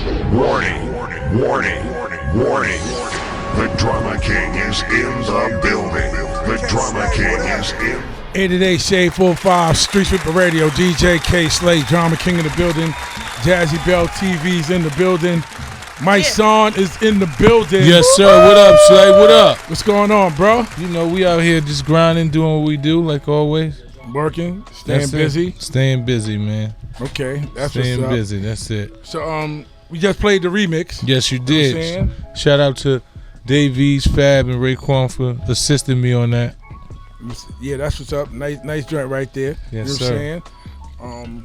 Warning, warning, warning. The Drama King is in the building. The Drama King is in. 88 Shade45, Streetsweeper Radio, DJ Kayslay, Drama King in the building. Jazzy Bell TV's in the building. Mysonne is in the building. Yes, sir. What up, Slay? What up? What's going on, bro? You know, we out here just grinding, doing what we do, like always. Working, staying busy. Staying busy, man. Okay, that's staying what's up. busy. That's it. So, we just played the remix. Yes, you did. You know Shout out to Davies, Fab, and Raekwon for assisting me on that. Yeah, that's what's up. Nice joint right there. Yes, you know sir. What I'm saying?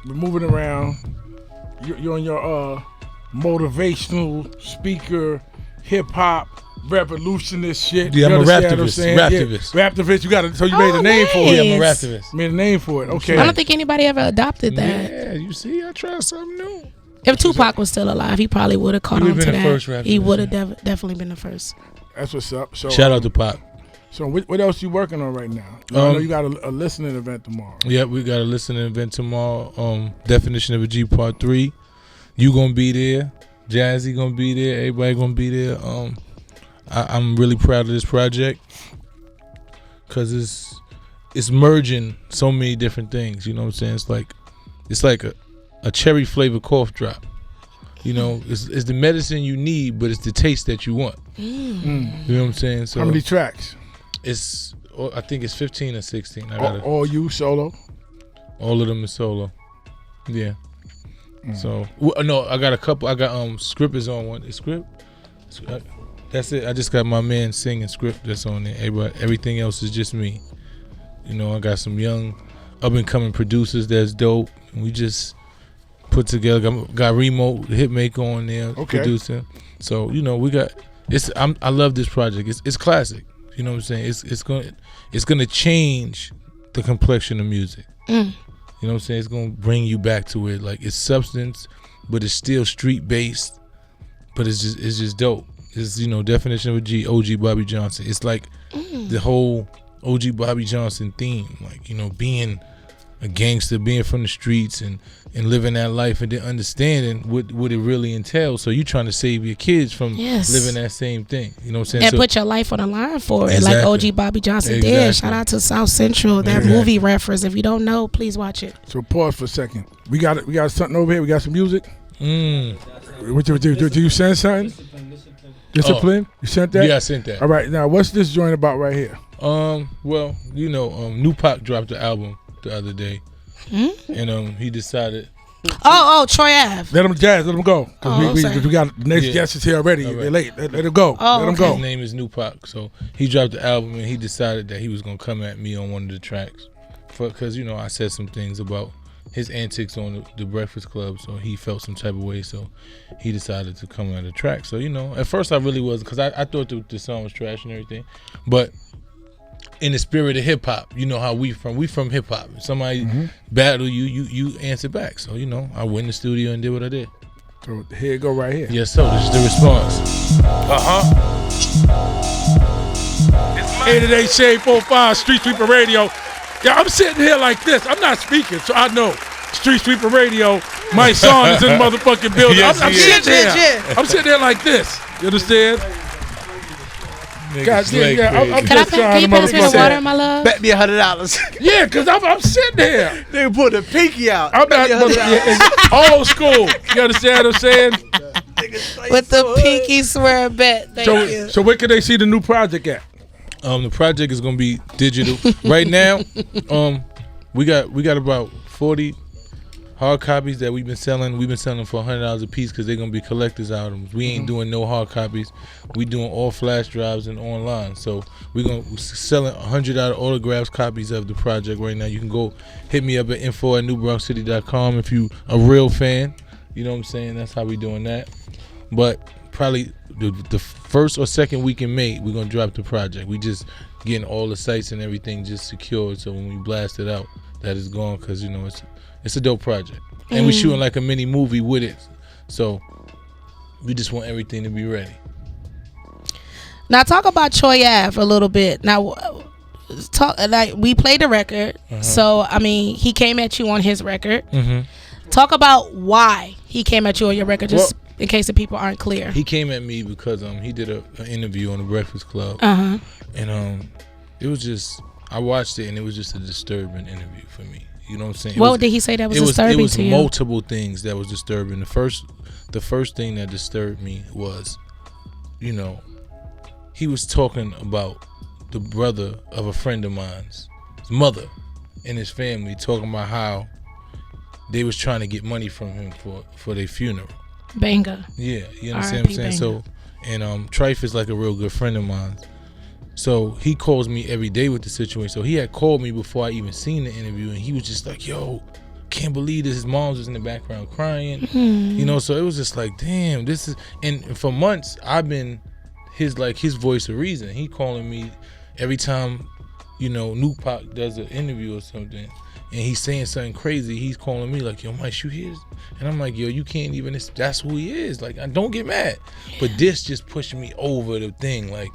We're moving around. You're on your motivational speaker, hip hop, revolutionist shit. Yeah, I'm a raptivist. Yeah, raptivist. You got it. So you made a name for it. Yeah, I'm a raptivist. Made a name for it. Okay. I don't think anybody ever adopted that. Yeah, you see, I tried something new. If Tupac was still alive, he probably would have caught on to been the that. first raptivist, He would have definitely been the first. That's what's up. So shout out to Pop. So what else you working on right now? I know you got a listening event tomorrow. Yeah, we got a listening event tomorrow. Definition of a G Part 3. You gonna be there. Jazzy gonna be there. Everybody gonna be there. I'm really proud of this project because it's merging so many different things. You know what I'm saying? It's like a cherry flavored cough drop. You know, it's the medicine you need, but it's the taste that you want. You know what I'm saying? So how many tracks? I think it's 15 or 16. All you solo? All of them is solo. Yeah. So no, I got a couple. I got Script is on one. Is Script? That's it. I just got my man singing Script that's on there. Everything else is just me. You know, I got some young up and coming producers that's dope. And we just put together. Got Remote Hitmaker on there producing. So you know we got. I love this project. It's classic. You know what I'm saying? It's gonna change the complexion of music. You know what I'm saying? It's gonna bring you back to it. Like it's substance, but it's still street based. But it's just dope. It's definition of a G, OG Bobby Johnson. It's like the whole OG Bobby Johnson theme. Like being a gangster, being from the streets and living that life and then understanding what it really entails. So you trying to save your kids from living that same thing. You know what I'm saying? And put your life on the line for it, exactly. like OG Bobby Johnson did. Shout out to South Central, that movie reference. If you don't know, please watch it. So pause for a second. We got something over here. We got some music. What you send something? Discipline? You sent that? Yeah, I sent that. All right, now what's this joint about right here? Well, New Pac dropped the album the other day, and he decided. Troy Ave. Let him go. Cause we got the next guests here already. Right. They're late. Let him go. Let him go. His name is New Pac, so he dropped the album and he decided that he was gonna come at me on one of the tracks, because I said some things about his antics on the Breakfast Club, so he felt some type of way, so he decided to come at the track. So at first I really was, because I thought the song was trash and everything, but in the spirit of hip hop, you know how we from hip hop. Somebody battle you answer back. So I went in the studio and did what I did. So here it go right here. Yes, so this is the response. 88 Shade45, Streetsweeper Radio. Yeah, I'm sitting here like this. I'm not speaking, so I know. Streetsweeper Radio. Mysonne is in the motherfucking building. Yes, I'm sitting there. I'm sitting there like this. You understand? God, I'm Can you pass me the water, my love? Bet me $100. Yeah, because I'm sitting here. They put the pinky out. I'm not old school. You understand what I'm saying? With the pinky swear bet. Thank you. So where can they see the new project at? The project is gonna be digital. Right now, we got about 40 hard copies that we've been selling. We've been selling for $100 a piece because they're gonna be collector's items. We ain't doing no hard copies. We doing all flash drives and online. So we're selling 100 out of autographs copies of the project right now. You can go hit me up at info@newbronxcity.com if you a real fan. You know what I'm saying? That's how we doing that. But probably the first or second week in May, we're gonna drop the project. We just getting all the sites and everything just secured, so when we blast it out, that is gone, because it's a dope project, and we shooting like a mini movie with it, so we just want everything to be ready. Now talk about Troy Ave a little bit. Now we played the record, so I mean he came at you on his record. Talk about why he came at you on your record, just in case the people aren't clear. He came at me because he did an interview on the Breakfast Club, Uh-huh. and it was just, I watched it and it was just a disturbing interview for me. You know what I'm saying? What did he say that was disturbing to you? It was multiple things that was disturbing. The first thing that disturbed me was, you know, he was talking about the brother of a friend of mine's mother and his family, talking about how they was trying to get money from him for their funeral. Banger. Yeah, you understand what I'm saying? So, and Trife is like a real good friend of mine. So he calls me every day with the situation. So he had called me before I even seen the interview, and he was just like, yo, can't believe this. His mom's was in the background crying. You know, so it was just like, damn, this is, and for months I've been his voice of reason. He calling me every time, you know, Nupac does an interview or something, and he's saying something crazy, he's calling me like, yo, Mike, you hear? And I'm like, yo, you can't even, that's who he is. Like, I don't get mad. But this just pushed me over the thing, like,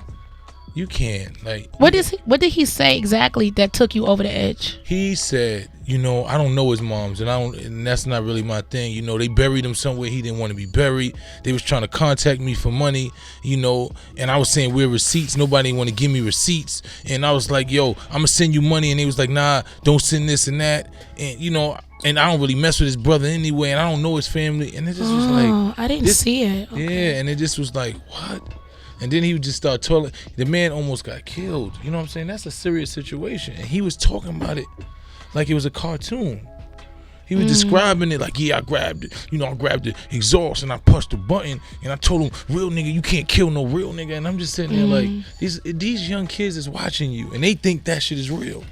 you can't, like. What did he say exactly that took you over the edge? He said, you know, I don't know his moms, and that's not really my thing. You know, they buried him somewhere he didn't want to be buried. They was trying to contact me for money, you know, and I was saying, where receipts? Nobody want to give me receipts. And I was like, yo, I'm gonna send you money. And they was like, nah, don't send this and that. And, you know, and I don't really mess with his brother anyway, and I don't know his family. And it just was like, I didn't see it. Okay. Yeah, and it just was like, what? And then he would just start talking. The man almost got killed. You know what I'm saying? That's a serious situation. And he was talking about it like it was a cartoon. He was describing it like, yeah, I grabbed it. You know, I grabbed the exhaust and I pushed the button and I told him, real nigga, you can't kill no real nigga. And I'm just sitting there like, these young kids is watching you and they think that shit is real.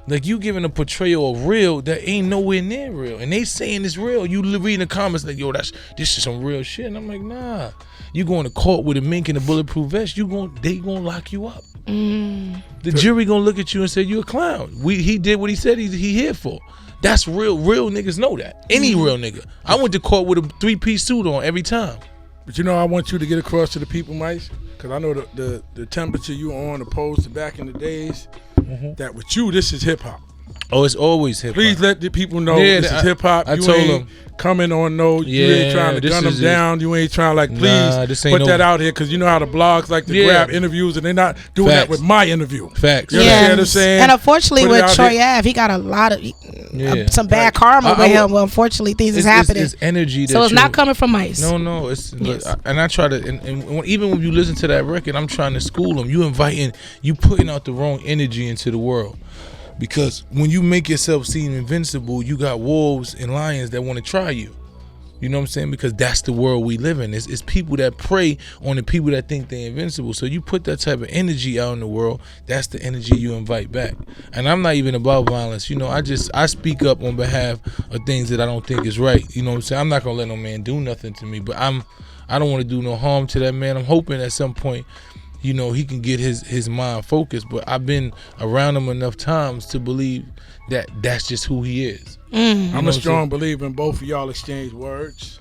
Like, you giving a portrayal of real that ain't nowhere near real. And they saying it's real. You read in the comments like, yo, this is some real shit. And I'm like, nah. You going to court with a mink and a bulletproof vest, they gonna lock you up. The jury gonna look at you and say you a clown. He did what he said he here for. That's real. Real niggas know that. Any real nigga. I went to court with a 3-piece suit on every time. But you know, I want you to get across to the people, Mike, because I know the temperature you on opposed to back in the days, that with you, this is hip hop. Oh, it's always hip hop. Please let the people know this is hip hop. I You told ain't them. coming on no. You ain't trying to gun them down. You ain't trying to please put that out here, because you know how the blogs like to grab interviews and they're not doing that with my interview. Facts. You understand what I'm saying? And unfortunately with Troy Ave, he got a lot of some bad karma with him. Well, unfortunately things is happening. It's energy. So it's not coming from Mice. No. It's and I try to and even when you listen to that record, I'm trying to school them. You putting out the wrong energy into the world. Because when you make yourself seem invincible, you got wolves and lions that want to try you. You know what I'm saying? Because that's the world we live in. It's people that prey on the people that think they're invincible. So you put that type of energy out in the world, that's the energy you invite back. And I'm not even about violence. You know, I speak up on behalf of things that I don't think is right. You know what I'm saying? I'm not going to let no man do nothing to me. But I don't want to do no harm to that man. I'm hoping at some point, you know, he can get his mind focused. But I've been around him enough times to believe that that's just who he is. I'm a strong believer in both of y'all exchange words.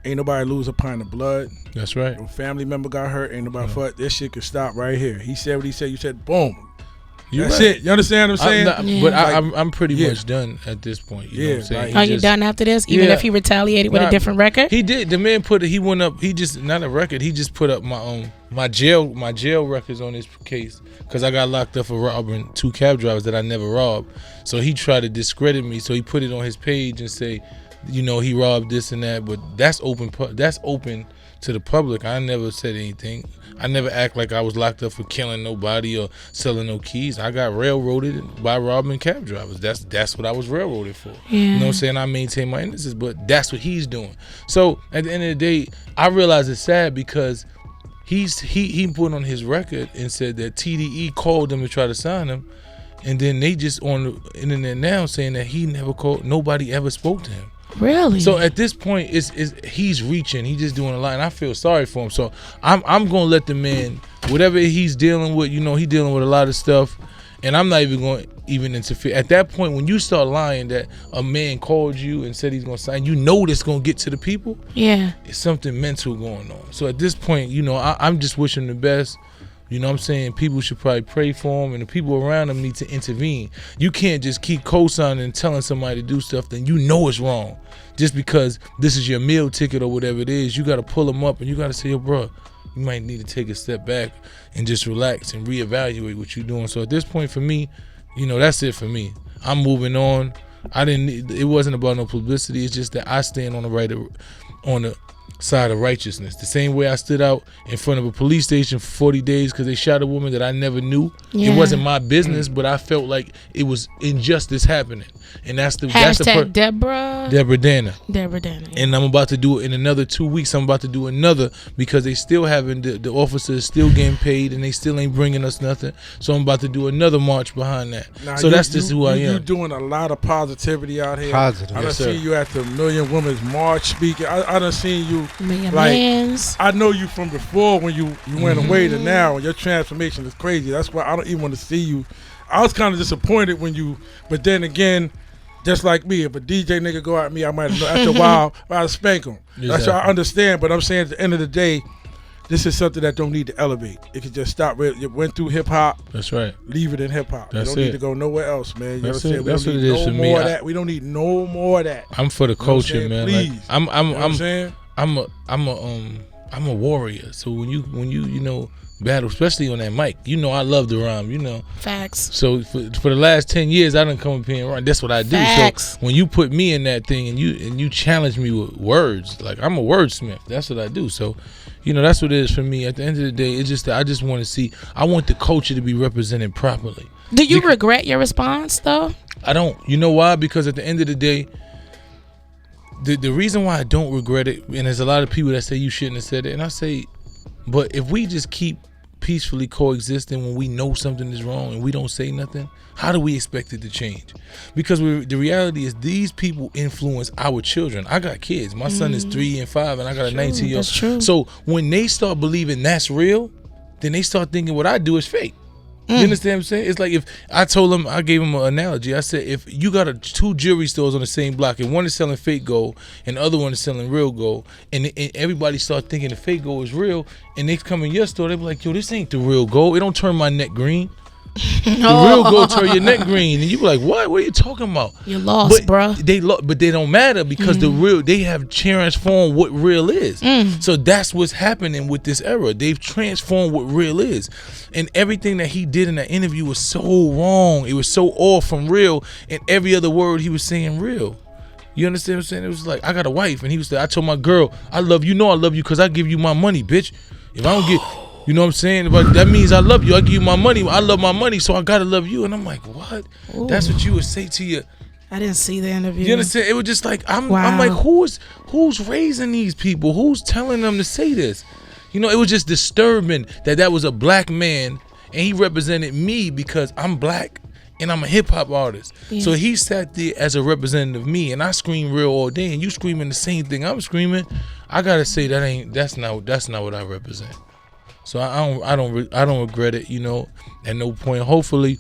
Ain't nobody lose a pint of blood. That's right. No family member got hurt. Ain't nobody fuck. This shit could stop right here. He said what he said. You said boom. That's it. You understand what I'm saying? But I'm pretty much done at this point. You know what I'm saying? Are you done after this? Even if he retaliated with a different record? He did. The man he went up. He just not a record. He just put up my jail records on his case because I got locked up for robbing 2 cab drivers that I never robbed. So he tried to discredit me. So he put it on his page and say, you know, he robbed this and that. But that's open. That's open to the public. I never said anything. I never act like I was locked up for killing nobody or selling no keys. I got railroaded by robbing cab drivers. That's what I was railroaded for. You know what I'm saying? I maintain my innocence, but that's what he's doing. So at the end of the day, I realize it's sad because he put on his record and said that TDE called him to try to sign him, and then they just on the internet now saying that he never called, nobody ever spoke to him. Really? So at this point, he's reaching. He's just doing a lot, and I feel sorry for him. So I'm gonna let the man, whatever he's dealing with, you know, he's dealing with a lot of stuff, and I'm not even going to interfere. At that point, when you start lying that a man called you and said he's gonna sign, you know that's gonna get to the people. Yeah, it's something mental going on. So at this point, you know, I'm just wishing the best. You know what I'm saying? People should probably pray for him, and the people around him need to intervene. You can't just keep co-signing and telling somebody to do stuff then you know it's wrong. Just because this is your meal ticket or whatever it is, you got to pull them up and you got to say, yo, bro, you might need to take a step back and just relax and reevaluate what you're doing. So at this point for me, you know, that's it for me. I'm moving on. It wasn't about no publicity. It's just that I stand on the side of righteousness. The same way I stood out in front of a police station for 40 days because they shot a woman that I never knew. Yeah. It wasn't my business, but I felt like it was injustice happening. And that's the Deborah Dana. And I'm about to do it in another 2 weeks. I'm about to do another because they still having the officers still getting paid and they still ain't bringing us nothing. So I'm about to do another march behind that. Now, so that's just who I am. You're doing a lot of positivity out here. Positive. I done seen you at the Million Women's March speaking. I done seen you Million like Mans. I know you from before when you went away to now, and your transformation is crazy. That's why I don't even want to see you. I was kind of disappointed when but then again, just like me, if a DJ nigga go at me, I might after a while I'll spank him. Exactly. That's what I understand. But I'm saying at the end of the day, this is something that don't need to elevate. It can just stop. You went through hip hop. That's right. Leave it in hip hop. You don't need to go nowhere else, man. You that's know what I'm saying? That's what it is for me. We don't need no more of that. I'm for the culture, man. Please. Like, I'm a warrior. So when you battle, especially on that mic, I love the rhyme, Facts. So for the last 10 years, I done come up here and rhyme. That's what I do. Facts. So when you put me in that thing and you challenge me with words, like I'm a wordsmith. That's what I do. So, that's what it is for me. At the end of the day, it's just that I just want to see. I want the culture to be represented properly. Do you regret your response though? I don't. You know why? Because at the end of the day, the reason why I don't regret it, and there's a lot of people that say you shouldn't have said it, and I say, but if we just keep peacefully coexisting when we know something is wrong and we don't say nothing, how do we expect it to change? Because the reality is these people influence our children. I got kids. My son is 3 and 5 and I got a 19-year-old. That's true. So when they start believing that's real, then they start thinking what I do is fake. You understand what I'm saying? It's like if I gave him an analogy. I said, if you got two jewelry stores on the same block and one is selling fake gold and the other one is selling real gold, and everybody start thinking the fake gold is real, and they come in your store, they be like, yo, this ain't the real gold. It don't turn my neck green. The real gold turn your neck green, and you be like, "What? What are you talking about?" You're lost, bro. But they don't matter because they have transformed what real is. So that's what's happening with this era. They've transformed what real is, and everything that he did in that interview was so wrong. It was so off from real, and every other word he was saying real. You understand what I'm saying? It was like, I got a wife, and I told my girl, I love you. I love you because I give you my money, bitch. If I don't get You know what I'm saying? But that means I love you. I give you my money. I love my money, so I gotta love you. And I'm like, what? Ooh. That's what you would say to your. I didn't see the interview. You understand? It was just like I'm like, who's raising these people? Who's telling them to say this? You know, it was just disturbing that was a black man and he represented me because I'm black and I'm a hip hop artist. Yeah. So he sat there as a representative of me, and I scream real all day, and you screaming the same thing I'm screaming. I gotta say that's not what I represent. So I don't regret it, you know, at no point. Hopefully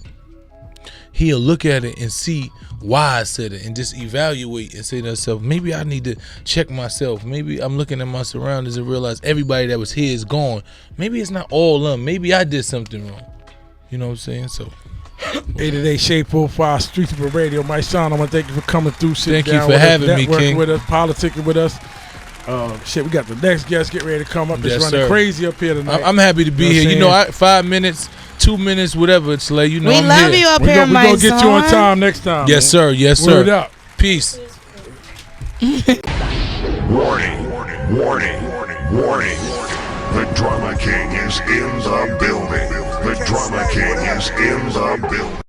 he'll look at it and see why I said it and just evaluate and say to himself, maybe I need to check myself. Maybe I'm looking at my surroundings and realize everybody that was here is gone. Maybe it's not all them. Maybe I did something wrong. You know what I'm saying? So 888 Shade45 Streetsweeper Radio. Mysonne, I want to thank you for coming through. Thank you for having me, King. With us, politicking with us. We got the next guest getting ready to come up. It's running crazy up here tonight. I'm happy to be here. You know, 5 minutes, 2 minutes, whatever. It's like, you know, we love you up here, Mysonne. We're going to get you on time next time. Yes, sir. Yes, sir. Word up. Peace. Warning, warning, warning. The Drama King is in the building. The Drama King is in the building.